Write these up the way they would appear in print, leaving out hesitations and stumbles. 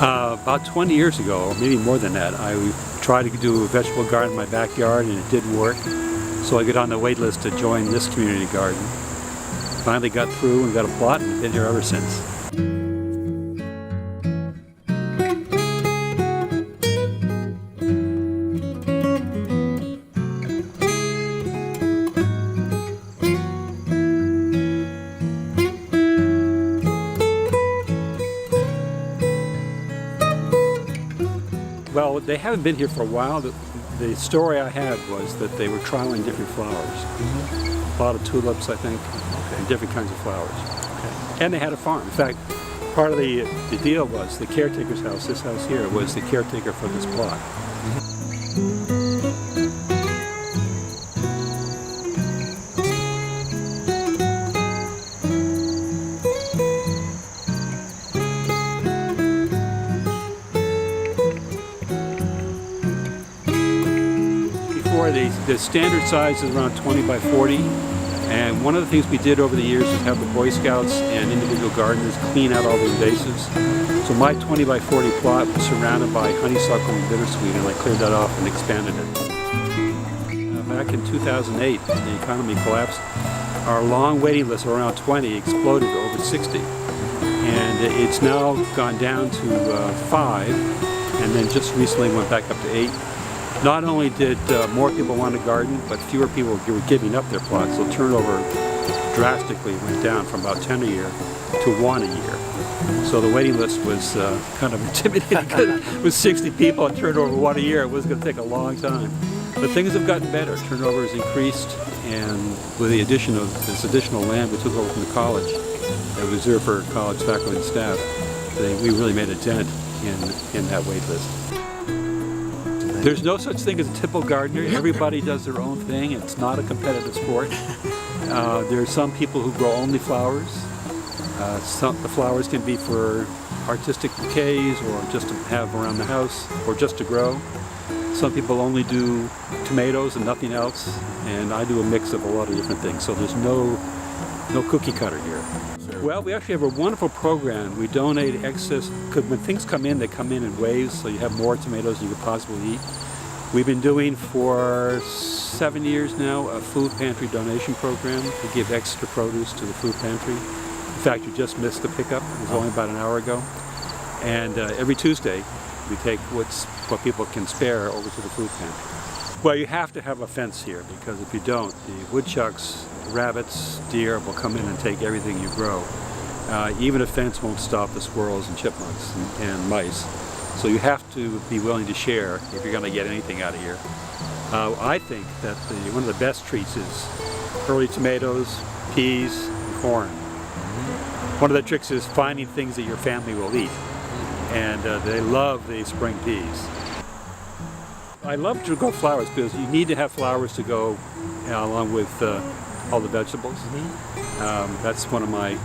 About 20 years ago, or maybe more than that, I tried to do a vegetable garden in my backyard and it didn't work. So I got on the wait list to join this community garden. Finally got through and got a plot and been here ever since. Well, they haven't been here for a while. The story I had was that they were trialing different flowers. A lot of tulips, I think, and different kinds of flowers. And they had a farm. In fact, part of the deal was the caretaker's house, this house here, was the caretaker for this plot. The standard size is around 20 by 40, and one of the things we did over the years is have the Boy Scouts and individual gardeners clean out all the invasives. So my 20 by 40 plot was surrounded by honeysuckle and bittersweet, and I cleared that off and expanded it. Back in 2008, the economy collapsed. Our long waiting list of around 20 exploded to over 60, and it's now gone down to 5, and then just recently went back up to 8. Not only did more people want to garden, but fewer people were giving up their plots, so turnover drastically went down from about 10 a year to 1 a year. So the waiting list was kind of intimidating. With 60 people and turnover 1 a year, it was going to take a long time. But things have gotten better. Turnover has increased, and with the addition of this additional land we took over from the college, that was reserved for college faculty and staff, we really made a dent in that wait list. There's no such thing as a typical gardener. Everybody does their own thing. It's not a competitive sport. There are some people who grow only flowers. The flowers can be for artistic bouquets or just to have around the house or just to grow. Some people only do tomatoes and nothing else, and I do a mix of a lot of different things. So there's no cookie cutter here. Well, we actually have a wonderful program. We donate excess, because when things come in, they come in waves, so you have more tomatoes than you could possibly eat. We've been doing for 7 years now a food pantry donation program. We give extra produce to the food pantry. In fact, you just missed the pickup. It was only about an hour ago. And every Tuesday, we take what people can spare over to the food pantry. Well, you have to have a fence here, because if you don't, the woodchucks, rabbits, deer will come in and take everything you grow. Even a fence won't stop the squirrels and chipmunks and mice. So you have to be willing to share if you're going to get anything out of here. I think that one of the best treats is early tomatoes, peas, and corn. One of the tricks is finding things that your family will eat. And they love the spring peas. I love to grow flowers because you need to have flowers to go along with all the vegetables. That's one of my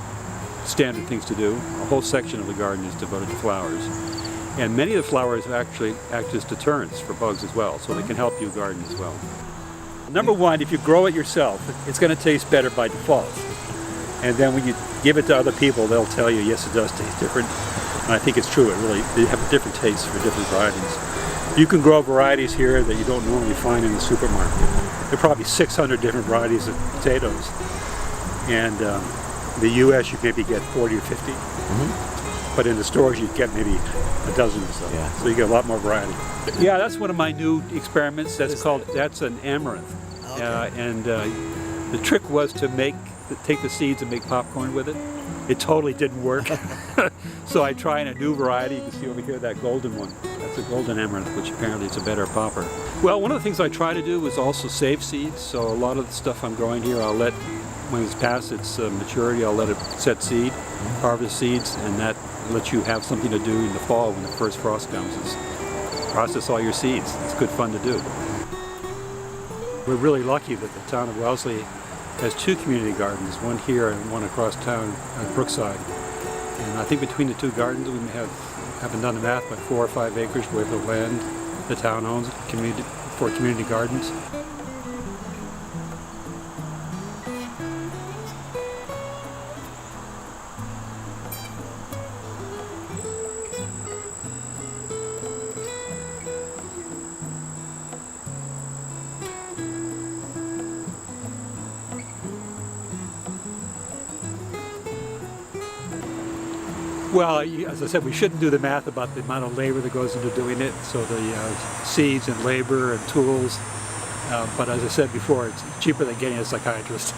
standard things to do. A whole section of the garden is devoted to flowers. And many of the flowers actually act as deterrents for bugs as well, so they can help you garden as well. Number one, if you grow it yourself, it's going to taste better by default. And then when you give it to other people, they'll tell you, yes, it does taste different. And I think it's true. They have a different taste for different varieties. You can grow varieties here that you don't normally find in the supermarket. There are probably 600 different varieties of potatoes. And the U.S. you maybe get 40 or 50. But in the stores you get maybe a dozen or so. Yeah. So you get a lot more variety. Yeah, that's one of my new experiments. That's an amaranth. Okay. The trick was to take the seeds and make popcorn with it. It totally didn't work. So I tried a new variety. You can see over here that golden one. That's a golden amaranth, which apparently is a better popper. Well, one of the things I try to do is also save seeds. So a lot of the stuff I'm growing here, when it's past its maturity, I'll let it set seed, harvest seeds, and that lets you have something to do in the fall when the first frost comes. Is process all your seeds. It's good fun to do. We're really lucky that the town of Wellesley has 2 community gardens, one here and one across town at Brookside. And I think between the 2 gardens we haven't done the math, but 4 or 5 acres worth of land the town owns for community gardens. Well, as I said, we shouldn't do the math about the amount of labor that goes into doing it, so the seeds and labor and tools. But as I said before, it's cheaper than getting a psychiatrist.